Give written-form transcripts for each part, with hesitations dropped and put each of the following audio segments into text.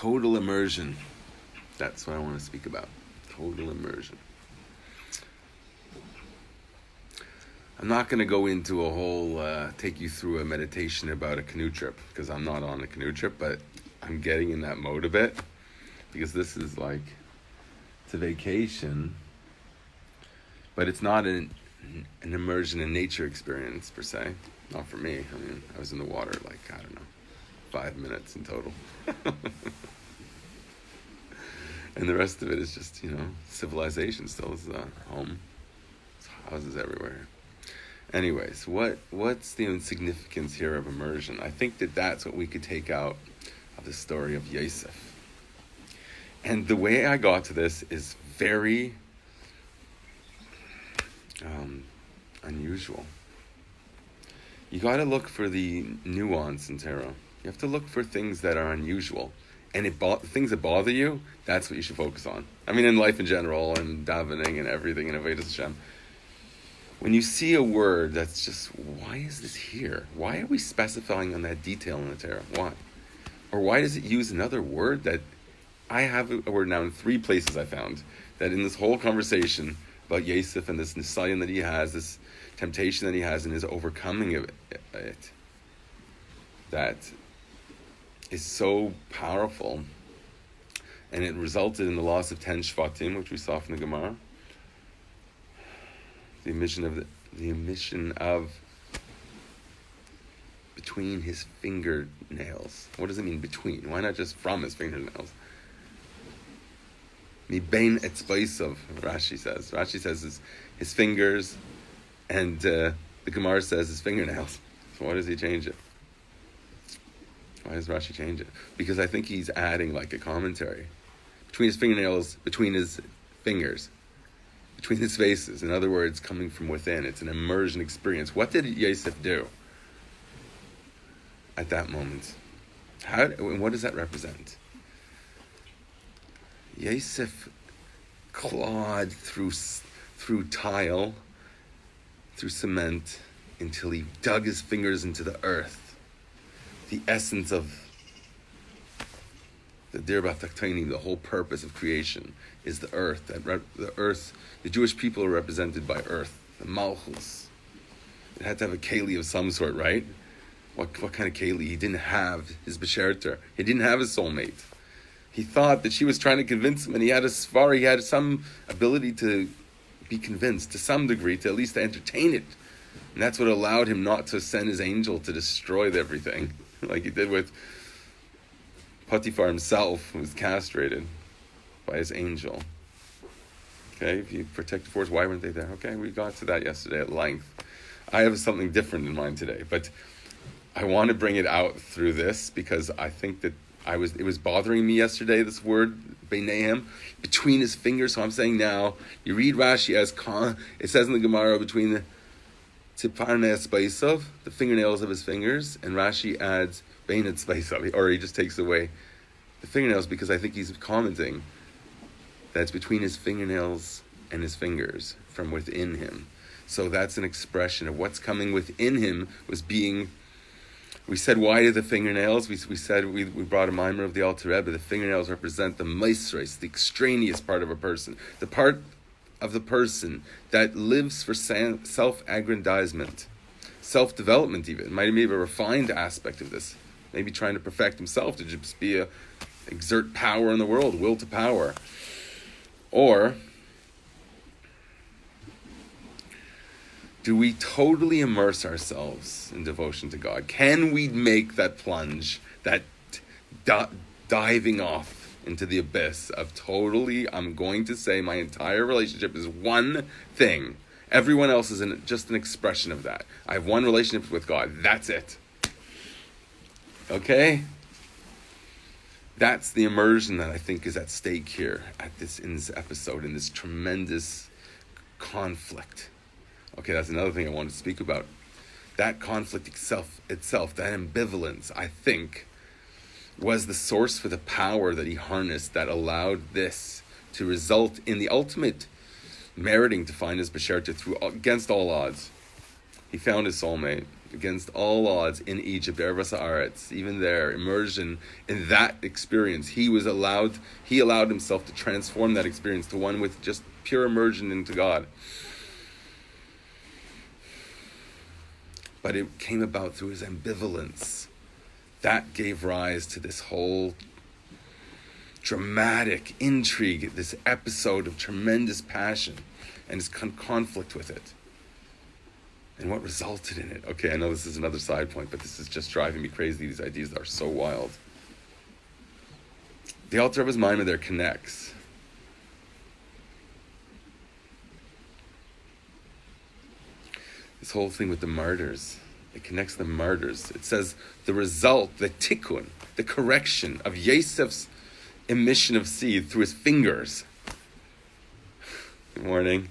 Total immersion. That's what I want to speak about. Total immersion. I'm not going to go into a whole, take you through a meditation about a canoe trip, because I'm not on a canoe trip, but I'm getting in that mode a bit, because this is like, it's a vacation, but it's not an immersion in nature experience, per se. Not for me. I mean, I was in the water like, I don't know, 5 minutes in total. And the rest of it is just, civilization still is home. There's houses everywhere. Anyways, what's the significance here of immersion? I think that's what we could take out of the story of Yosef. And the way I got to this is very unusual. You got to look for the nuance in Torah. You have to look for things that are unusual. And things that bother you, that's what you should focus on. I mean, in life in general, and davening and everything, and Avodas Hashem. When you see a word that's just, why is this here? Why are we specifying on that detail in the Torah? Why? Or why does it use another word that, I have a word now in 3 places I found, that in this whole conversation about Yosef and this nisayon that he has, this temptation that he has, and his overcoming of it, that is so powerful, and it resulted in the loss of 10 shvatim, which we saw from the Gemara. The emission of between his fingernails. What does it mean between? Why not just from his fingernails? Mi bein etzbeisav, Rashi says. Rashi says his fingers, and the Gemara says his fingernails. So why does he change it? Why does Rashi change it? Because I think he's adding like a commentary. Between his fingernails, between his fingers, between his faces. In other words, coming from within. It's an immersion experience. What did Yosef do at that moment? What does that represent? Yosef clawed through tile, through cement, until he dug his fingers into the earth. The essence of the Dirbat Taktaini, the whole purpose of creation, is the earth. The earth, the Jewish people are represented by earth, the Malchus. It had to have a keli of some sort, right? What kind of keli? He didn't have his Besherter. He didn't have his soulmate. He thought that she was trying to convince him, and he had some ability to be convinced to some degree, to at least entertain it. And that's what allowed him not to send his angel to destroy everything, like he did with Potiphar himself, who was castrated by his angel. Okay, if you protect the force, why weren't they there? Okay, we got to that yesterday at length. I have something different in mind today, but I want to bring it out through this because I think that it was bothering me yesterday, this word, Beinehem, between his fingers. So I'm saying now, you read Rashi as it says in the Gemara, between the Tziparnes Baisov, the fingernails of his fingers, and Rashi adds Beinetz Baisov, or he just takes away the fingernails, because I think he's commenting that it's between his fingernails and his fingers, from within him. So that's an expression of what's coming within him was being. We said, why do the fingernails? We said we brought a mimer of the Alter Rebbe. The fingernails represent the meisres, the extraneous part of a person, the part of the person that lives for self-aggrandizement, self-development even. It might be a refined aspect of this. Maybe trying to perfect himself to just exert power in the world, will to power. Or do we totally immerse ourselves in devotion to God? Can we make that plunge, that diving off into the abyss of totally, I'm going to say my entire relationship is one thing. Everyone else is just an expression of that. I have one relationship with God. That's it. Okay? That's the immersion that I think is at stake here in this episode, in this tremendous conflict. Okay, that's another thing I wanted to speak about. That conflict itself, that ambivalence, I think, was the source for the power that he harnessed that allowed this to result in the ultimate meriting to find his Besherta against all odds. He found his soulmate. against all odds in Egypt, Eretz Haaretz, even there, immersion in that experience. He allowed himself to transform that experience to one with just pure immersion into God. But it came about through his ambivalence. That gave rise to this whole dramatic intrigue, this episode of tremendous passion and his conflict with it. And what resulted in it? Okay, I know this is another side point, but this is just driving me crazy. These ideas are so wild. The Alter Rebbe's mind there connects. This whole thing with the martyrs, it connects the martyrs. It says the result, the tikkun, the correction of Yosef's emission of seed through his fingers. Good morning.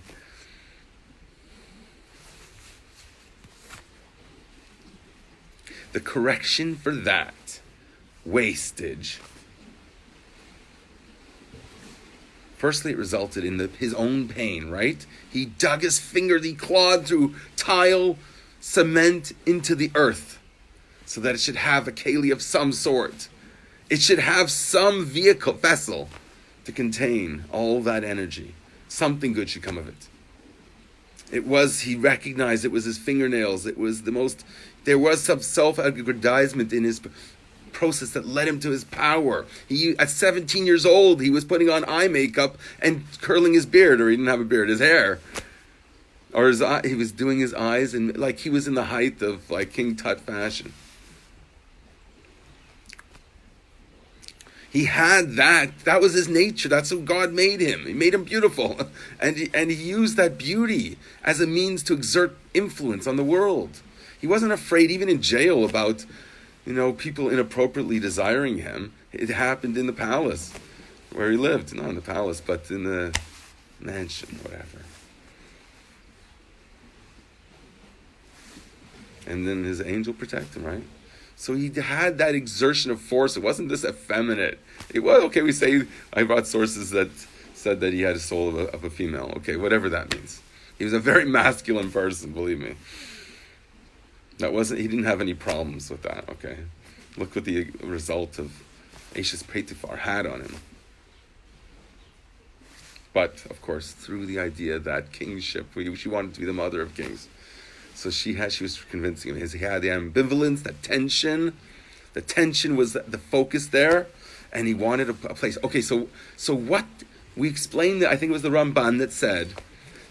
The correction for that wastage. Firstly, it resulted in his own pain, right? He dug his finger, he clawed through tile, cement into the earth so that it should have a keli of some sort. It should have some vessel to contain all that energy. Something good should come of it. He recognized it was his fingernails. There was some self-aggrandizement in his process that led him to his power. At 17 years old, he was putting on eye makeup and curling his beard, or he didn't have a beard, his hair. Or he was doing his eyes, and like he was in the height of like King Tut fashion. He had that was his nature. That's who God made him. He made him beautiful. And he used that beauty as a means to exert influence on the world. He wasn't afraid, even in jail, about, people inappropriately desiring him. It happened in the palace where he lived. Not in the palace, but in the mansion, whatever. And then his angel protected him, right? So he had that exertion of force. It wasn't this effeminate. It was, okay, I brought sources that said that he had a soul of a female. Okay, whatever that means. He was a very masculine person, believe me. He didn't have any problems with that, okay? Look what the result of Ashes Potiphar had on him. But, of course, through the idea that kingship, she wanted to be the mother of kings. So she was convincing him. He had the ambivalence, the tension. The tension was the focus there, and he wanted a place. Okay, so what we explained that I think it was the Ramban that said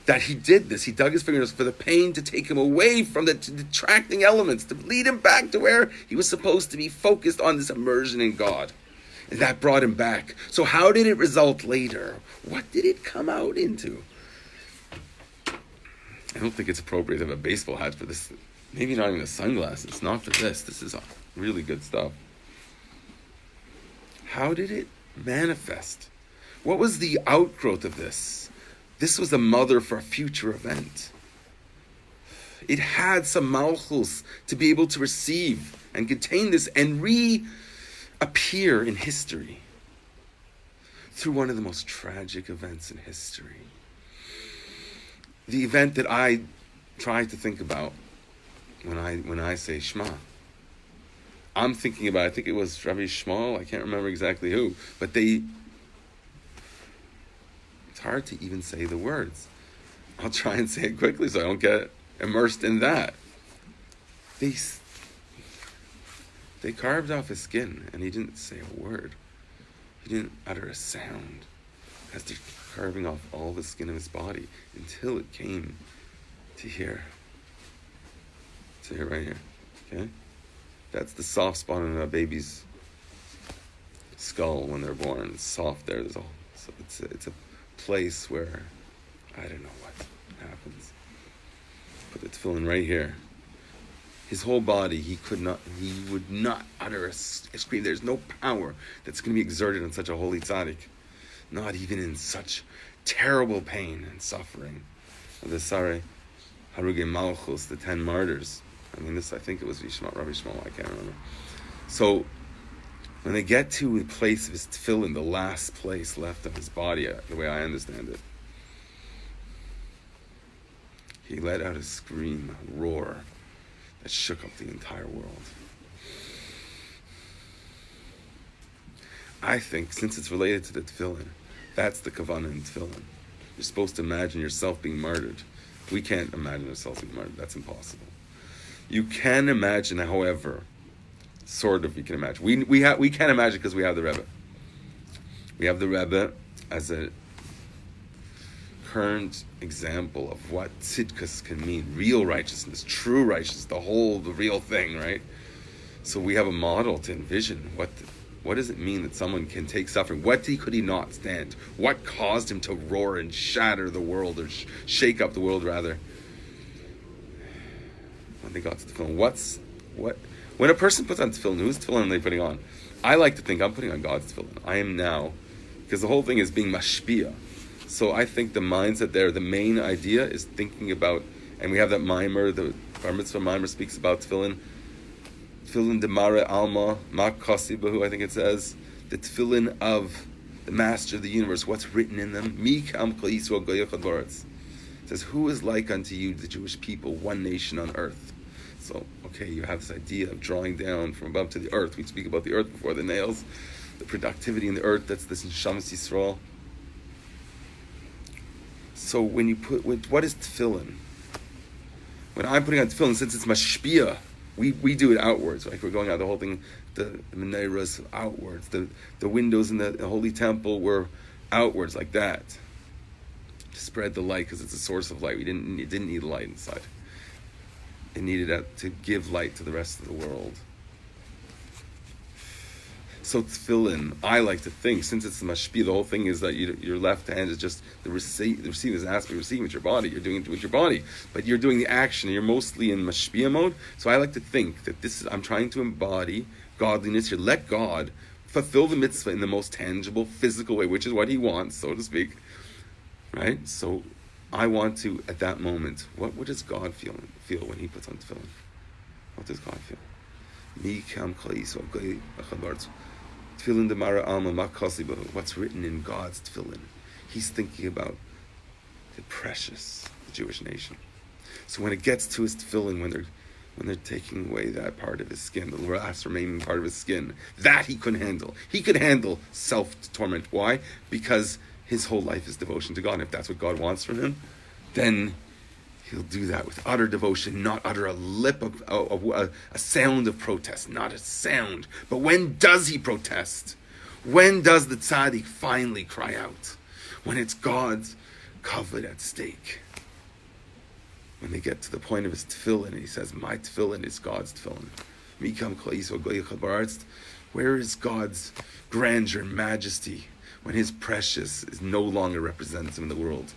that he did this. He dug his fingernails for the pain to take him away from the detracting elements, to lead him back to where he was supposed to be focused on this immersion in God. And that brought him back. So how did it result later? What did it come out into? I don't think it's appropriate to have a baseball hat for this. Maybe not even the sunglasses. Not for this. This is really good stuff. How did it manifest? What was the outgrowth of this? This was the mother for a future event. It had some malchus to be able to receive and contain this and reappear in history through one of the most tragic events in history. The event that I try to think about when I say Shema. I'm thinking about, I think it was Rabbi Shmuel, I can't remember exactly who, but it's hard to even say the words. I'll try and say it quickly so I don't get immersed in that. They carved off his skin and he didn't say a word. He didn't utter a sound as they're carving off all the skin of his body until it came to here. To here, right here. Okay? That's the soft spot in a baby's skull when they're born. It's soft there. So it's a place where I don't know what happens. But it's filling right here. His whole body, he would not utter a scream. There's no power that's going to be exerted on such a holy tzaddik. Not even in such terrible pain and suffering. The Sarei Harugei Malchus, the 10 martyrs. I think it was Rabbi Shmuel, I can't remember. So, when they get to the place of his tefillin, the last place left of his body, the way I understand it, he let out a scream, a roar, that shook up the entire world. I think, since it's related to the tefillin, that's the kavanah in tefillin. You're supposed to imagine yourself being martyred. We can't imagine ourselves being martyred. That's impossible. You can imagine, however, sort of you can imagine. We can't imagine because we have the Rebbe. We have the Rebbe as a current example of what tzidkus can mean. Real righteousness, true righteousness, the real thing, right? So we have a model to envision what does it mean that someone can take suffering? What could he not stand? What caused him to roar and shatter the world, or shake up the world, rather? When they got to tefillin, when a person puts on tefillin, whose tefillin are they putting on? I like to think I'm putting on God's tefillin. I am now, because the whole thing is being mashpia. So I think the mindset there, the main idea is thinking about, and we have that mimer, the Bar Mitzvah mimer speaks about tefillin. Tefillin de Mare Alma, Makasi Bahu, I think it says. The tefillin of the Master of the universe, what's written in them. Mi Kam Kol Yisrael Goyachad Ba'aretz. It says, who is like unto you, the Jewish people, one nation on earth? So, okay, you have this idea of drawing down from above to the earth. We speak about the earth before the nails. The productivity in the earth, that's this Neshamas Yisrael. So when you what is tefillin? When I'm putting on tefillin, since it's mashpia, we do it outwards, like we're going out the whole thing, the menorahs outwards, the windows in the holy temple were outwards like that, to spread the light, because it's a source of light. It didn't need light inside. It needed to give light to the rest of the world. So tefillin, I like to think, since it's the mashpia, the whole thing is that your left hand is just the receiving is an aspect of receiving with your body. You're doing it with your body, but you're doing the action. And you're mostly in mashpia mode. So I like to think that I'm trying to embody godliness here. Let God fulfill the mitzvah in the most tangible, physical way, which is what He wants, so to speak. Right? So I want to, at that moment, what does God feel when He puts on tefillin? What does God feel? Mi kam kol Yisrael goyachad ba'aretz. Tefillin de Mara Alma Makasi Bahu. What's written in God's tefillin? He's thinking about the precious, the Jewish nation. So when it gets to his tefillin, when they're taking away that part of his skin, the last remaining part of his skin, that he couldn't handle. He could handle self-torment. Why? Because his whole life is devotion to God. And if that's what God wants from him, then He'll do that with utter devotion, not utter a sound of protest, not a sound. But when does he protest? When does the tzaddik finally cry out? When it's God's kavod at stake. When they get to the point of his tefillin, and he says, my tefillin is God's tefillin. Mi kam kol Yisrael goyachad ba'aretz. Where is God's grandeur and majesty when his precious is no longer represents him in the world?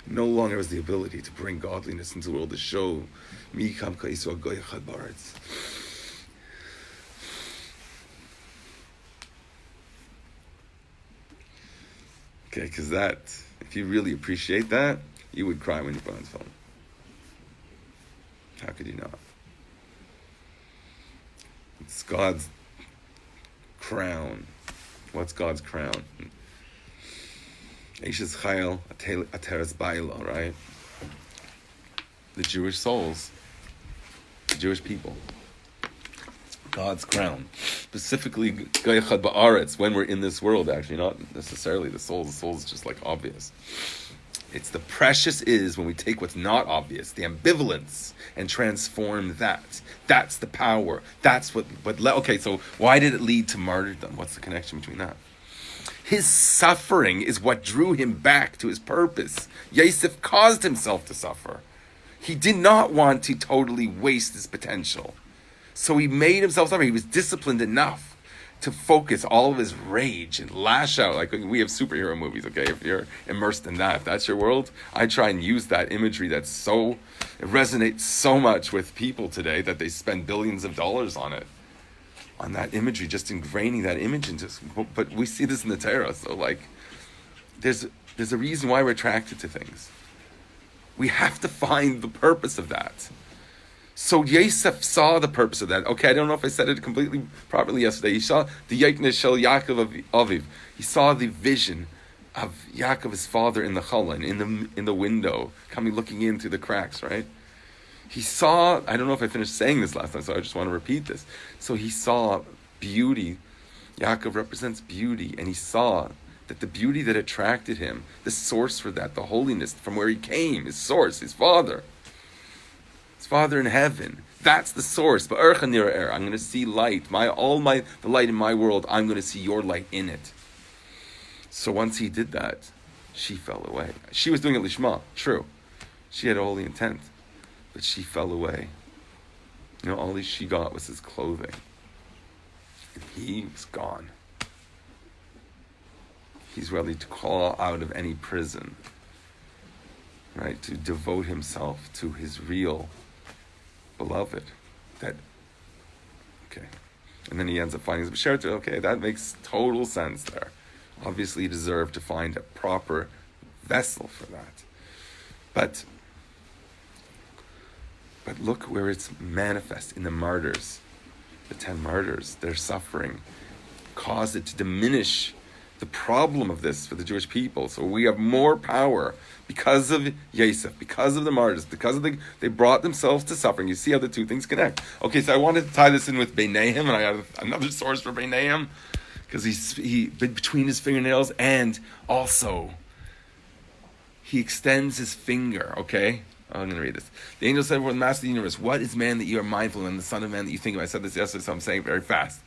No longer has the ability to bring godliness into the world, to show Mi kam kol Yisrael goyachad ba'aretz. Okay, because that, if you really appreciate that, you would cry when you put on tefillin. How could you not? It's God's crown. What's God's crown? Eishes Chayil Ateres Baila, right? The Jewish souls, the Jewish people. God's crown. Specifically, Goyachad Ba'aretz, when we're in this world, actually, not necessarily the souls. The souls is just like obvious. It's the precious is when we take what's not obvious, the ambivalence, and transform that. That's the power. That's okay, so why did it lead to martyrdom? What's the connection between that? His suffering is what drew him back to his purpose. Yosef caused himself to suffer. He did not want to totally waste his potential. So he made himself suffer. He was disciplined enough to focus all of his rage and lash out. Like we have superhero movies, okay? If you're immersed in that, if that's your world, I try and use that imagery it resonates so much with people today that they spend billions of dollars on it. On that imagery, just ingraining that image into us. But we see this in the Torah, so like, there's a reason why we're attracted to things. We have to find the purpose of that. So Yosef saw the purpose of that. Okay, I don't know if I said it completely properly yesterday. He saw the Yeknes Shel Yaakov Aviv. He saw the vision of Yaakov, his father, in the challah, in the window, looking in through the cracks, right? He saw, I don't know if I finished saying this last time, so I just want to repeat this. So he saw beauty. Yaakov represents beauty, and he saw that the beauty that attracted him, the source for that, the holiness from where he came, his source, his father in heaven, that's the source. But I'm going to see light. The light in my world, I'm going to see your light in it. So once he did that, she fell away. She was doing it lishma, true. She had a holy intent, but she fell away. All she got was his clothing. And he was gone. He's ready to crawl out of any prison, right? To devote himself to his real beloved. And then he ends up finding his B'sherta. Okay, that makes total sense there. Obviously, he deserved to find a proper vessel for that. But look where it's manifest in the martyrs. The 10 martyrs, their suffering caused it to diminish the problem of this for the Jewish people. So we have more power because of Yosef, because of the martyrs, because of they brought themselves to suffering. You see how the two things connect. Okay, so I wanted to tie this in with Beinayim, and I have another source for Beinayim, because he between his fingernails, and also he extends his finger, okay? I'm going to read this. The angel said, "Well, the Master of the universe, what is man that you are mindful of, and the Son of Man that you think of?" I said this yesterday, so I'm saying it very fast.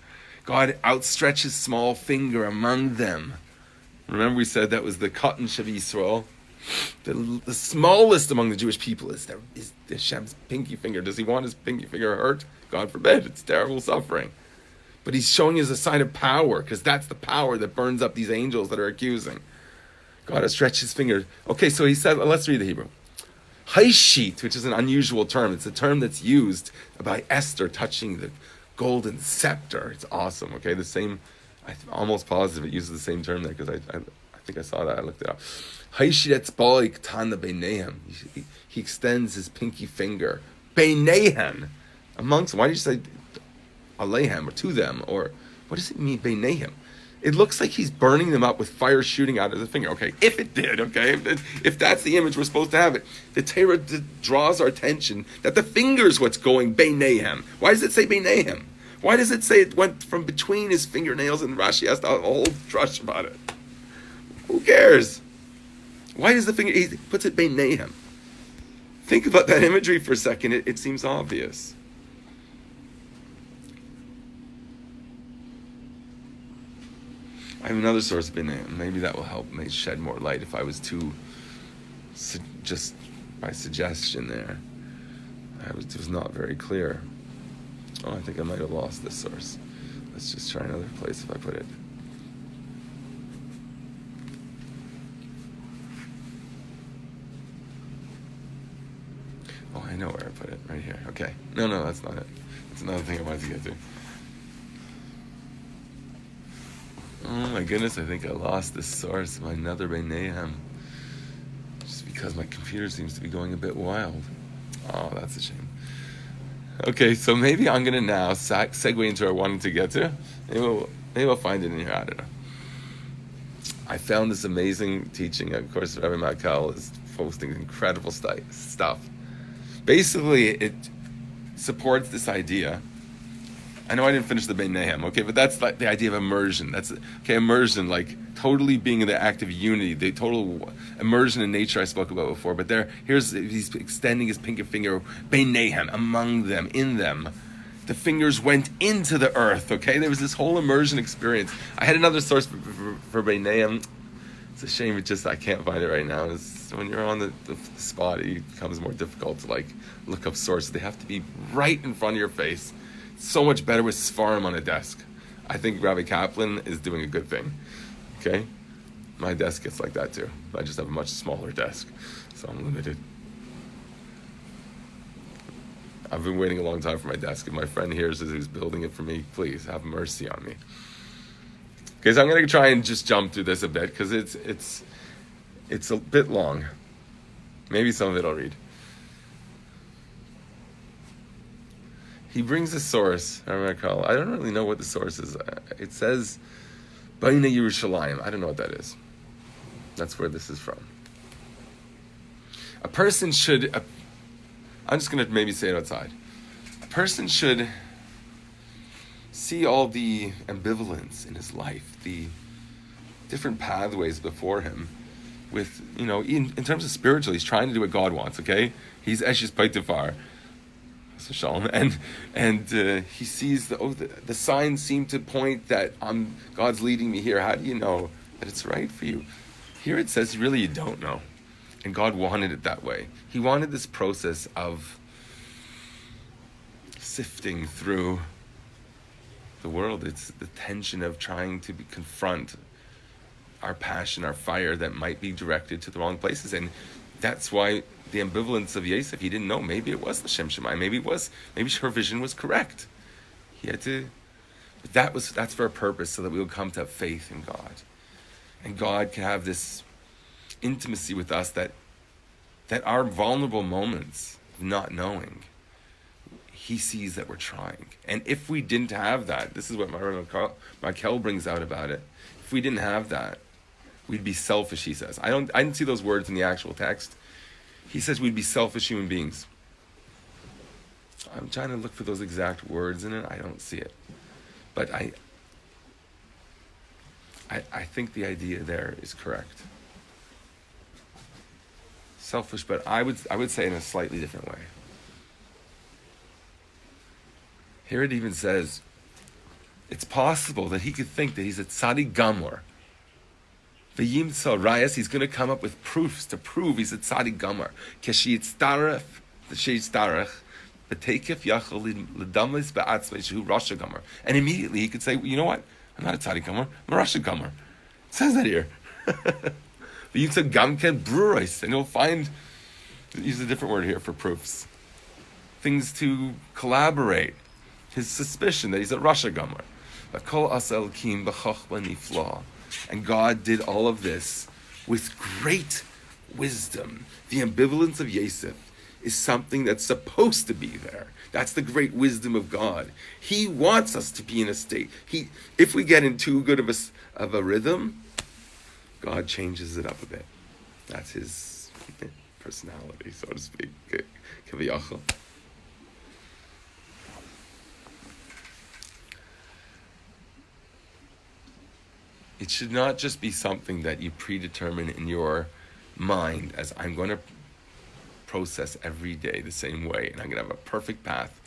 God outstretched his small finger among them. Remember we said that was the Katan Shav Yisrael. The smallest among the Jewish people is Hashem's pinky finger. Does he want his pinky finger hurt? God forbid. It's terrible suffering. But he's showing us a sign of power, because that's the power that burns up these angels that are accusing. God has stretched his finger. Okay, so he said, let's read the Hebrew. Haishit, which is an unusual term. It's a term that's used by Esther touching the golden scepter. It's awesome, okay? The same, I'm almost positive it uses the same term there, because I think I saw that, I looked it up. Haishit etzbal tana beinehem. He extends his pinky finger. Beinehem. Amongst them. Why did you say alehem, or to them? Or what does it mean, beinehem? It looks like he's burning them up with fire shooting out of the finger. Okay, if it did, okay, if that's the image we're supposed to have it, the Torah draws our attention that the finger's what's going beinehem. Why does it say beinehem? Why does it say it went from between his fingernails, and Rashi has a whole drush about it? Who cares? Why does the finger, he puts it beinehem? Think about that imagery for a second. It seems obvious. I have another source of beinehem. Maybe that will help me shed more light if I was too, just by suggestion there. It was not very clear. Oh, I think I might have lost this source. Let's just try another place if I put it. Oh, I know where I put it. Right here. Okay. No, that's not it. That's another thing I wanted to get to. Oh my goodness, I think I lost this source of another Beinehem. Just because my computer seems to be going a bit wild. Oh, that's a shame. Okay, so maybe I'm going to now segue into what I wanted to get to. Maybe I'll find it in here, I don't know. I found this amazing teaching. Of course, Rabbi Merkur is posting incredible stuff. Basically, it supports this idea. I know I didn't finish the Beinehem, okay, but that's like the idea of immersion. That's immersion, like totally being in the act of unity, the total immersion in nature I spoke about before. But he's extending his pinky finger, Beinehem, among them, in them. The fingers went into the earth, okay? There was this whole immersion experience. I had another source for Beinehem. It's a shame I can't find it right now. When you're on the spot, it becomes more difficult to look up sources. They have to be right in front of your face. So much better with Sfarim on a desk. I think Rabbi Kaplan is doing a good thing. Okay? My desk gets like that too. I just have a much smaller desk, so I'm limited. I've been waiting a long time for my desk. If my friend hears who's building it for me, please have mercy on me. Okay, so I'm going to try and just jump through this a bit, because it's a bit long. Maybe some of it I'll read. He brings a source. I don't really know what the source is. It says, Baina Yerushalayim. I don't know what that is. That's where this is from. A person should I'm just going to maybe say it outside. A person should see all the ambivalence in his life, the different pathways before him. With, in terms of spiritual, he's trying to do what God wants, okay? He's Eshes Paitifar. And he sees the signs seem to point that God's leading me here. How do you know that it's right for you? Here it says really you don't know. And God wanted it that way. He wanted this process of sifting through the world. It's the tension of trying to confront our passion, our fire that might be directed to the wrong places. And that's why the ambivalence of Yosef, he didn't know. Maybe it was the Shem Shemai. Maybe her vision was correct. He had to, but that's for a purpose, so that we will come to have faith in God. And God can have this intimacy with us that our vulnerable moments of not knowing, he sees that we're trying. And if we didn't have that, this is what Michael brings out about it. If we didn't have that, we'd be selfish, he says. I didn't see those words in the actual text. He says we'd be selfish human beings. I'm trying to look for those exact words in it. I don't see it. But I think the idea there is correct. Selfish, but I would say in a slightly different way. Here it even says, it's possible that he could think that he's a tzaddik gamor. V'yimtza rayas, he's going to come up with proofs to prove he's a tzaddik gamor. Keshiyitztarech, the sheyitztarech, b'teikef yachol l'damlis ba'atzmei shehu rasha gamor. And immediately he could say, you know what? I'm not a tzaddik gamor, I'm a rasha gamor. It says that here. V'yimtza gamken bruros, and you'll find, use a different word here for proofs. Things to collaborate. His suspicion that he's a rasha gamor. V'kol asa elkim b'chochma nifla. And God did all of this with great wisdom. The ambivalence of Yosef is something that's supposed to be there. That's the great wisdom of God. He wants us to be in a state. If we get in too good of a rhythm, God changes it up a bit. That's his personality, so to speak. Kaviyachal. It should not just be something that you predetermine in your mind as I'm going to process every day the same way and I'm going to have a perfect path.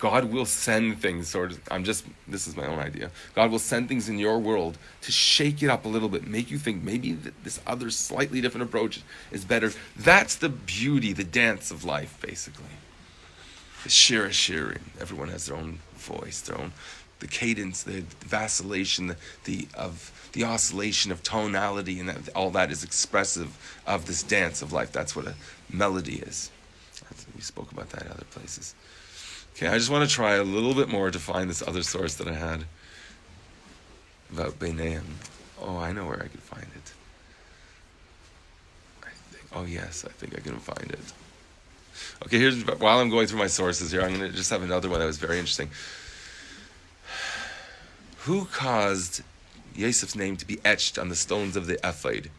God will send things, this is my own idea. God will send things in your world to shake it up a little bit, make you think maybe this other slightly different approach is better. That's the beauty, the dance of life, basically. The shir shirin. Everyone has their own voice, the cadence, the vacillation, the oscillation of tonality, and all that is expressive of this dance of life. That's what a melody is. We spoke about that in other places. Okay, I just want to try a little bit more to find this other source that I had about Beineim. Oh, I know where I could find it. I think I can find it. Okay, while I'm going through my sources here, I'm going to just have another one that was very interesting. Who caused Yosef's name to be etched on the stones of the ephod?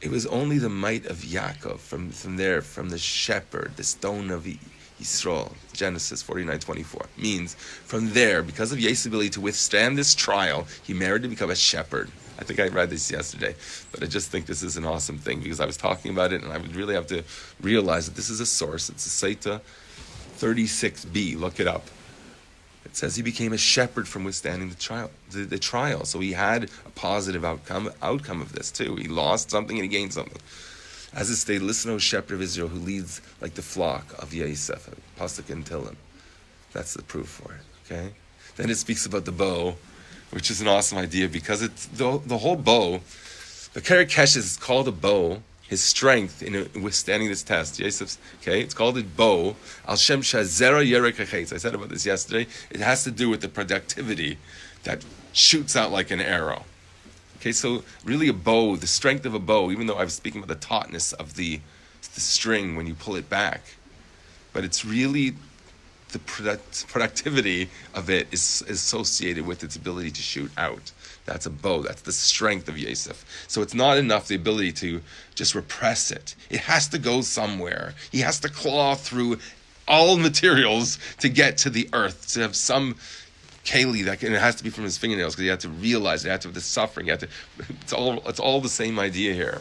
It was only the might of Yaakov from the shepherd, the stone of Yisrael. Genesis 49:24 means from there, because of Yosef's ability to withstand this trial, he merited to become a shepherd. I think I read this yesterday, but I just think this is an awesome thing because I was talking about it and I would really have to realize that this is a source. It's a Saita 36b, look it up. It says he became a shepherd from withstanding the trial. So he had a positive outcome of this too. He lost something and he gained something. As it stated, listen, O shepherd of Israel, who leads like the flock of Yosef, Pasuk and Tilim. That's the proof for it. Okay. Then it speaks about the bow, which is an awesome idea because it's the whole bow. The Kerekesh is called a bow. His strength in withstanding this test, Yosef's, it's called a bow. Al Shem Shazera Yerekachetz. I said about this yesterday. It has to do with the productivity that shoots out like an arrow. Okay, so really a bow, the strength of a bow, even though I was speaking about the tautness of the string when you pull it back, but it's really the productivity of it is associated with its ability to shoot out. That's a bow. That's the strength of Yosef. So it's not enough the ability to just repress it. It has to go somewhere. He has to claw through all materials to get to the earth, to have some keli and it has to be from his fingernails, because you have to realize it. You have to have the suffering. It's all the same idea here.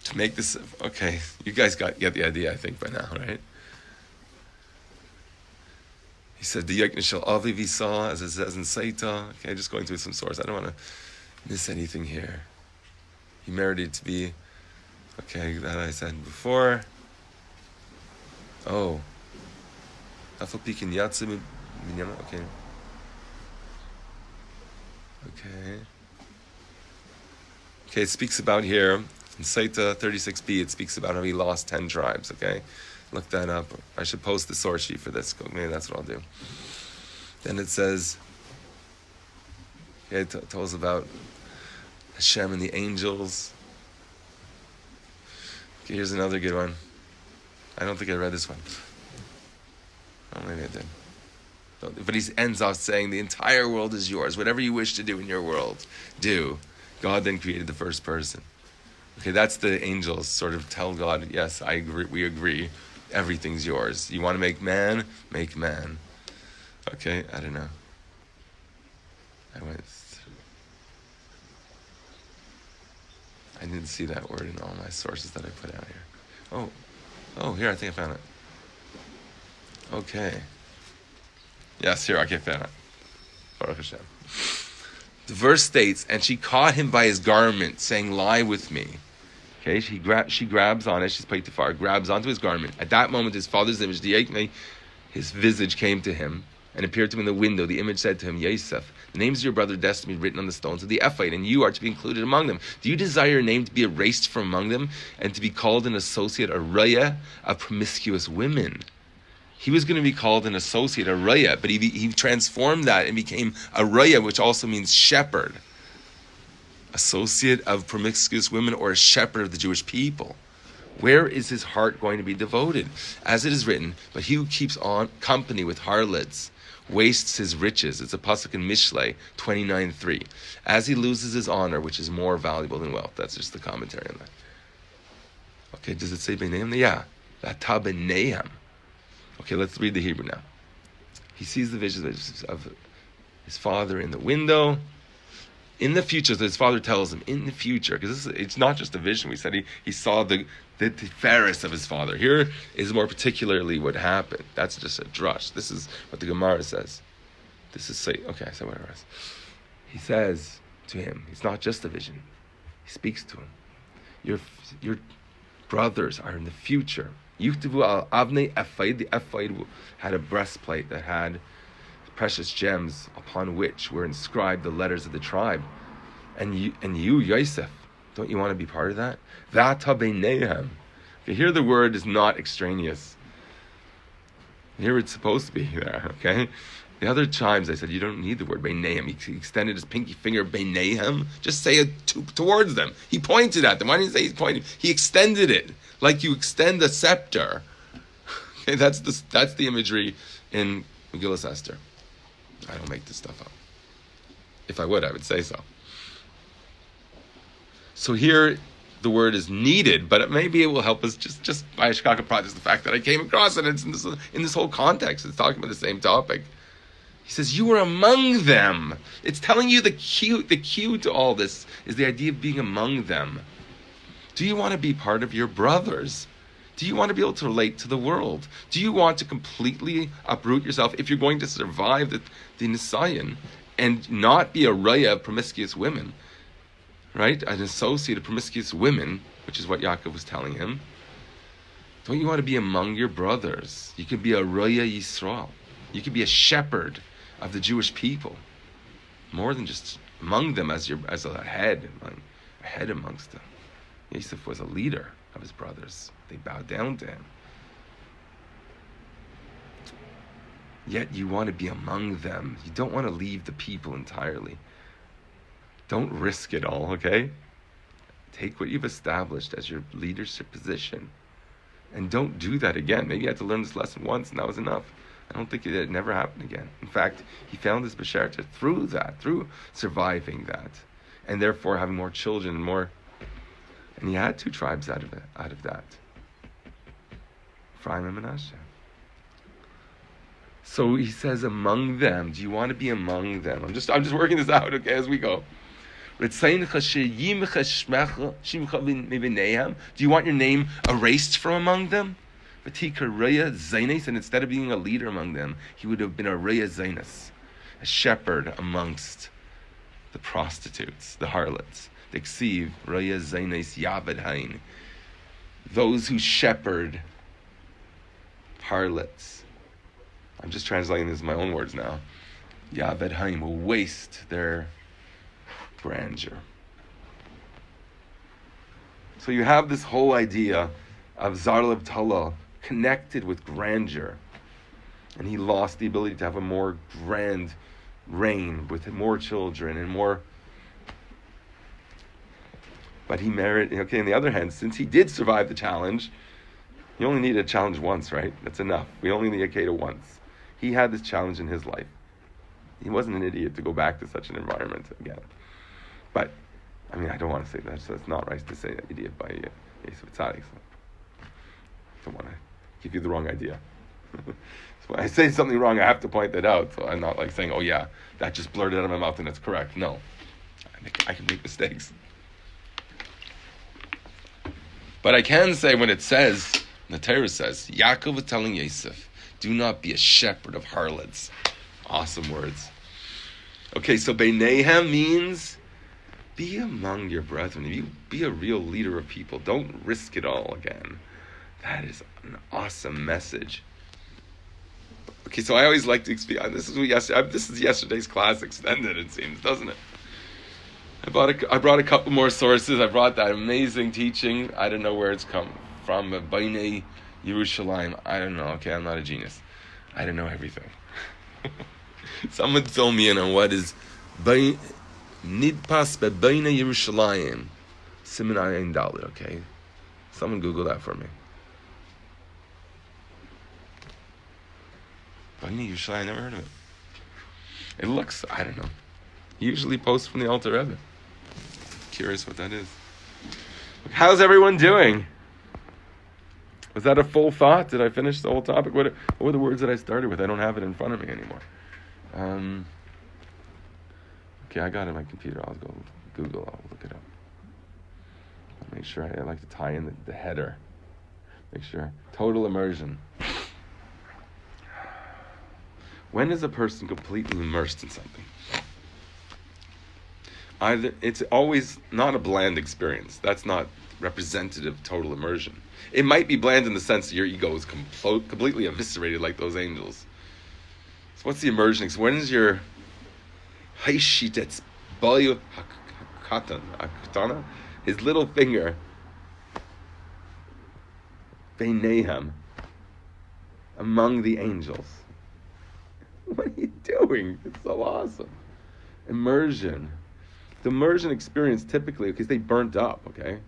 To make this okay, you guys get the idea, I think, by now, right? He said, the Yeknishal Aviv he saw, as it says in Saita. Okay, just going through some source. I don't want to miss anything here. He merited to be, okay, that I said before. Oh. Okay. Okay, it speaks about here, in Saita 36b, it speaks about how he lost 10 tribes, okay? Look that up. I should post the source sheet for this. Maybe that's what I'll do. Then it says, okay, it tells about Hashem and the angels. Okay, here's another good one. I don't think I read this one. Oh, maybe I did. But he ends off saying, the entire world is yours. Whatever you wish to do in your world, do. God then created the first person. Okay, that's the angels sort of tell God, yes, I agree, we agree. Everything's yours. You want to make man? Make man. Okay, I don't know. I didn't see that word in all my sources that I put out here. Oh, here, I think I found it. Okay. Yes, here, okay, found it. Baruch Hashem. The verse states, and she caught him by his garment, saying, lie with me. Okay, she grabs on it, she's Peitifar, grabs onto his garment. At that moment, his father's image, his visage came to him and appeared to him in the window. The image said to him, Yosef, the names of your brother destined to be written on the stones of the Ephite, and you are to be included among them. Do you desire your name to be erased from among them and to be called an associate, a raya, of promiscuous women? He was going to be called an associate, a raya, but he transformed that and became a raya, which also means shepherd. Associate of promiscuous women, or a shepherd of the Jewish people. Where is his heart going to be devoted? As it is written, but he who keeps on company with harlots wastes his riches. It's a pasuk in Mishlei 29:3. As he loses his honor, which is more valuable than wealth. That's just the commentary on that. Okay, does it say B'neihem? Yeah. V'ata b'neihem. Okay, let's read the Hebrew now. He sees the visions of his father in the window. In the future, so his father tells him, in the future, because it's not just a vision. We said he saw the Tiferes of his father. Here is more particularly what happened. That's just a drush. This is what the Gemara says. This is, okay, I said whatever it is. He says to him, it's not just a vision. He speaks to him. Your brothers are in the future. Yuktavu al avnei ephod. The ephod had a breastplate that had precious gems upon which were inscribed the letters of the tribe. And you, Yosef, don't you want to be part of that? V'ata b'neihem. Okay, here the word is not extraneous. Here it's supposed to be there, okay? The other times I said you don't need the word b'neihem. He extended his pinky finger, b'neihem. Just say it towards them. He pointed at them. Why didn't he say he pointed? He extended it like you extend a scepter. Okay, that's the imagery in Megillas Esther. I don't make this stuff up. If I would, I would say so. So here, the word is needed, but maybe it will help us just by a shkaka practice, the fact that I came across it. It's in this whole context. It's talking about the same topic. He says, you were among them. It's telling you the cue to all this is the idea of being among them. Do you want to be part of your brothers? Do you want to be able to relate to the world? Do you want to completely uproot yourself if you're going to survive the Nisayan and not be a raya of promiscuous women, right? An associate of promiscuous women, which is what Yaakov was telling him. Don't you want to be among your brothers? You could be a raya Yisrael. You could be a shepherd of the Jewish people, more than just among them as a head amongst them. Yosef was a leader of his brothers. They bowed down to him. Yet you want to be among them. You don't want to leave the people entirely. Don't risk it all, okay? Take what you've established as your leadership position. And don't do that again. Maybe you had to learn this lesson once and that was enough. I don't think it never happened again. In fact, he found his Besherta through surviving that, and therefore having more children and more. And he had 2 tribes out of that. Ephraim and Manasseh. So he says, among them, do you want to be among them? I'm just working this out, okay, as we go. Do you want your name erased from among them? And instead of being a leader among them, he would have been a Reya Zainas, a shepherd amongst the prostitutes, the harlots. The Ksiv, Reya Zainas Yavad Hain. Those who shepherd harlots. I'm just translating this in my own words now. Yavad Hain will waste their grandeur. So you have this whole idea of Zarlev Talal connected with grandeur, and he lost the ability to have a more grand reign with more children and more. But he merited. Okay, on the other hand, since he did survive the challenge, you only need a challenge once, right? That's enough. We only need a Kedah once. He had this challenge in his life. He wasn't an idiot to go back to such an environment again. But, I mean, I don't want to say that, so it's not right to say idiot by Yosef Tzadik. So I don't want to give you the wrong idea. So when I say something wrong, I have to point that out. So I'm not like saying, oh yeah, that just blurted out of my mouth and it's correct. No, I can make mistakes. But I can say when it says, the Torah says, Yaakov is telling Yosef, do not be a shepherd of harlots. Awesome words. Okay, so Beinehem means be among your brethren. You be a real leader of people. Don't risk it all again. That is an awesome message. Okay, so I always like to explain. This is yesterday's class extended, it seems, doesn't it? I brought a couple more sources. I brought that amazing teaching. I don't know where it's come from. B'nai Yerushalayim. I don't know. Okay, I'm not a genius. I don't know everything. Someone told me, what is Nidpas B'nai Yerushalayim. Siman Ayin Dalet. Okay, someone Google that for me. B'nai Yerushalayim. I never heard of it. It looks, I don't know. Usually posts from the Alter Rebbe. Curious what that is. How's everyone doing? Was that a full thought? Did I finish the whole topic? What were the words that I started with? I don't have it in front of me anymore. Okay, I got it on my computer. I'll go Google. I'll look it up. I'll make sure I like to tie in the header. Make sure. Total immersion. When is a person completely immersed in something? Either it's always not a bland experience. That's not representative of total immersion. It might be bland in the sense that your ego is completely eviscerated like those angels. So what's the immersion? When is your haishitetz bayu hakatana, his little finger, beinehem, among the angels? What are you doing? It's so awesome. Immersion. The immersion experience typically, because they burnt up, okay?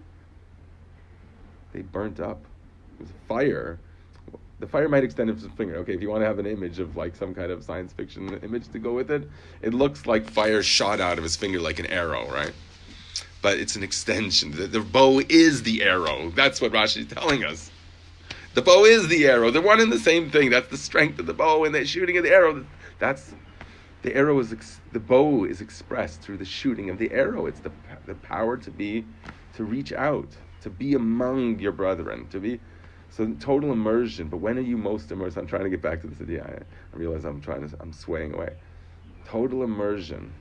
They burnt up. It was fire. The fire might extend his finger. Okay, if you want to have an image of like some kind of science fiction image to go with it, it looks like fire shot out of his finger like an arrow, right? But it's an extension. The bow is the arrow. That's what Rashi is telling us. The bow is the arrow. They're one and the same thing. That's the strength of the bow, and they're shooting at the arrow. That's the arrow the bow is expressed through the shooting of the arrow. It's the power to reach out, to be among your brethren, to be. So total immersion. But when are you most immersed? I'm trying to get back to this idea. I realize I'm swaying away. Total immersion.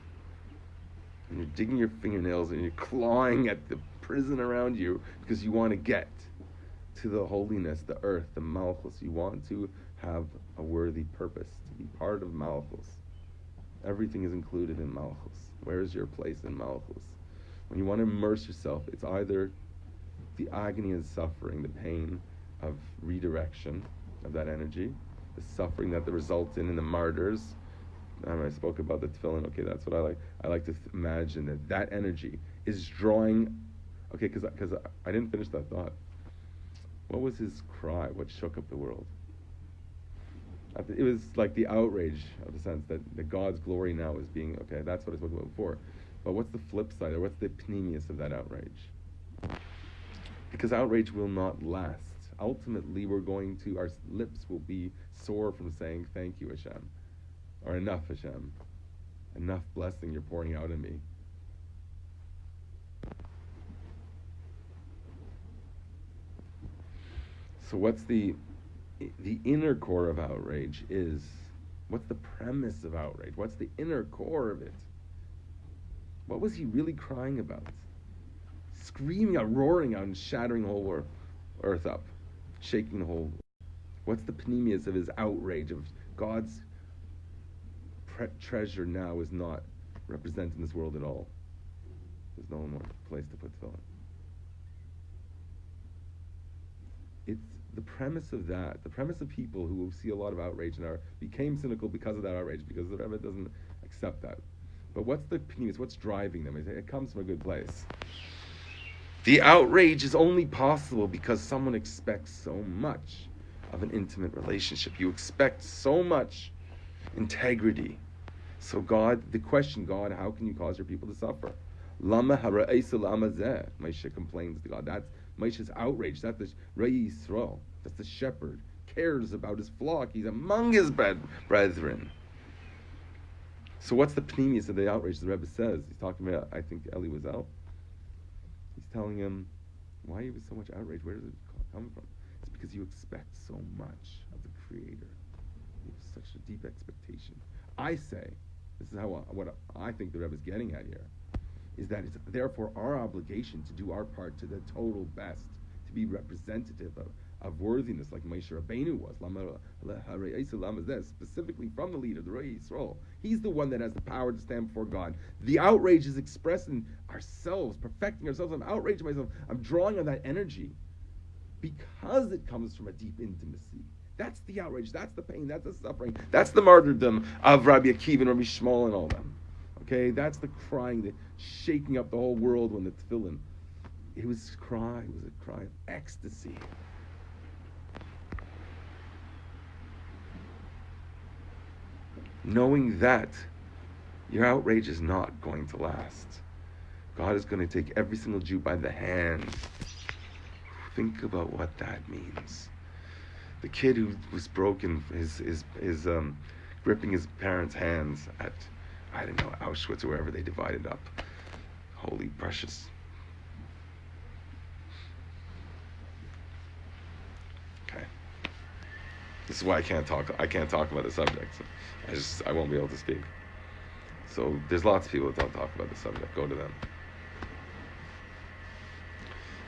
And you're digging your fingernails and you're clawing at the prison around you because you want to get to the holiness, the earth, the Malchus. You want to have a worthy purpose, to be part of Malchus. Everything is included in Malchus. Where is your place in Malchus? When you want to immerse yourself, it's either the agony and suffering, the pain of redirection of that energy, the suffering that results in the martyrs. I spoke about the tefillin. Okay, that's what I like. I like to imagine that energy is drawing. Okay, because I didn't finish that thought. What was his cry? What shook up the world? It was like the outrage of the sense that God's glory now is being, okay, that's what I spoke about before. But what's the flip side, or what's the pneumius of that outrage? Because outrage will not last. Ultimately, our lips will be sore from saying, thank you, Hashem. Or enough, Hashem. Enough blessing you're pouring out on me. So what's the inner core of outrage is, what's the premise of outrage? What's the inner core of it? What was he really crying about? Screaming out, roaring out, and shattering the whole earth up, shaking the whole. What's the pneumius of his outrage of God's treasure now is not represented in this world at all? There's no more place to put tefillin. It's the premise of that, the premise of people who see a lot of outrage and became cynical because of that outrage, because the Rebbe doesn't accept that. But what's the pneumius? What's driving them? It comes from a good place. The outrage is only possible because someone expects so much of an intimate relationship. You expect so much integrity. So the question, God, how can you cause your people to suffer? Lama hara'isa lama zeh. Moshe complains to God. That's Moshe's outrage. That's the Rei Yisrael. That's the shepherd. Cares about his flock. He's among his brethren. So what's the pneumius of the outrage? The Rebbe says, he's talking about, I think Eli was out. He's telling him, why are you so much outrage? Where does it come from? It's because you expect so much of the Creator. You have such a deep expectation. I say, this is what I think the Rebbe is getting at here, is that it's therefore our obligation to do our part to the total best, to be representative of worthiness, like Moshe Rabbeinu was, specifically from the leader, the Rei Yisrael. He's the one that has the power to stand before God. The outrage is expressing ourselves, perfecting ourselves. I'm outraged myself. I'm drawing on that energy because it comes from a deep intimacy. That's the outrage. That's the pain. That's the suffering. That's the martyrdom of Rabbi Akiva and Rabbi Shmuel and all them. Okay, that's the crying, the shaking up the whole world when the tefillin. It was a cry of ecstasy. Knowing that your outrage is not going to last. God is going to take every single Jew by the hand. Think about what that means. The kid who was broken, his gripping his parents' hands at, I don't know, Auschwitz or wherever they divided up. Holy precious. Okay. This is why I can't talk about the subject. So I won't be able to speak. So there's lots of people that don't talk about the subject. Go to them.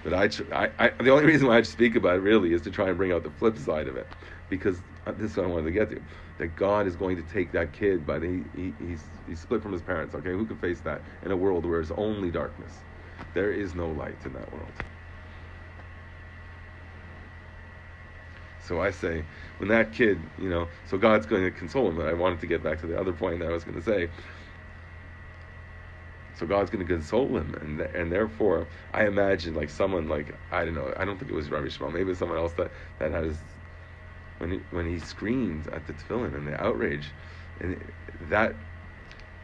But the only reason why I speak about it really is to try and bring out the flip side of it, because this is what I wanted to get to. That God is going to take that kid, but he's split from his parents. Okay, who can face that in a world where it's only darkness? There is no light in that world. So I say, when that kid, so God's going to console him. But I wanted to get back to the other point that I was going to say. So God's going to console him, and therefore, I imagine like someone like, I don't know, I don't think it was Rabbi Shmuel, maybe it was someone else that has, when he screamed at the tefillin and the outrage, and that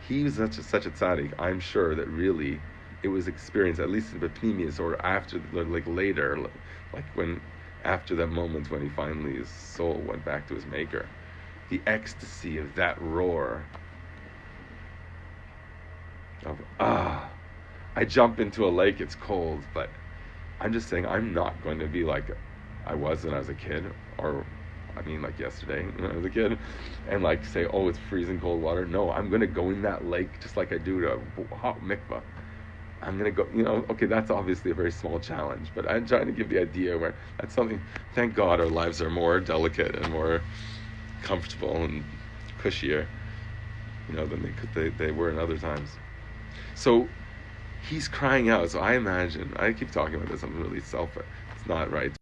he was such a tzaddik, I'm sure that really it was experienced, at least in the pneumius, or after, like later, like when, after that moment when he finally, his soul went back to his maker, the ecstasy of that roar, of, I jump into a lake, it's cold, but I'm just saying I'm not going to be like I was when I was a kid, or I mean like yesterday when I was a kid, and like say, oh, it's freezing cold water. No, I'm going to go in that lake just like I do to a hot mikvah. I'm going to go, okay, that's obviously a very small challenge, but I'm trying to give the idea where that's something, thank God our lives are more delicate and more comfortable and cushier, than they were in other times. So he's crying out. So I imagine, I keep talking about this, I'm really it's not right.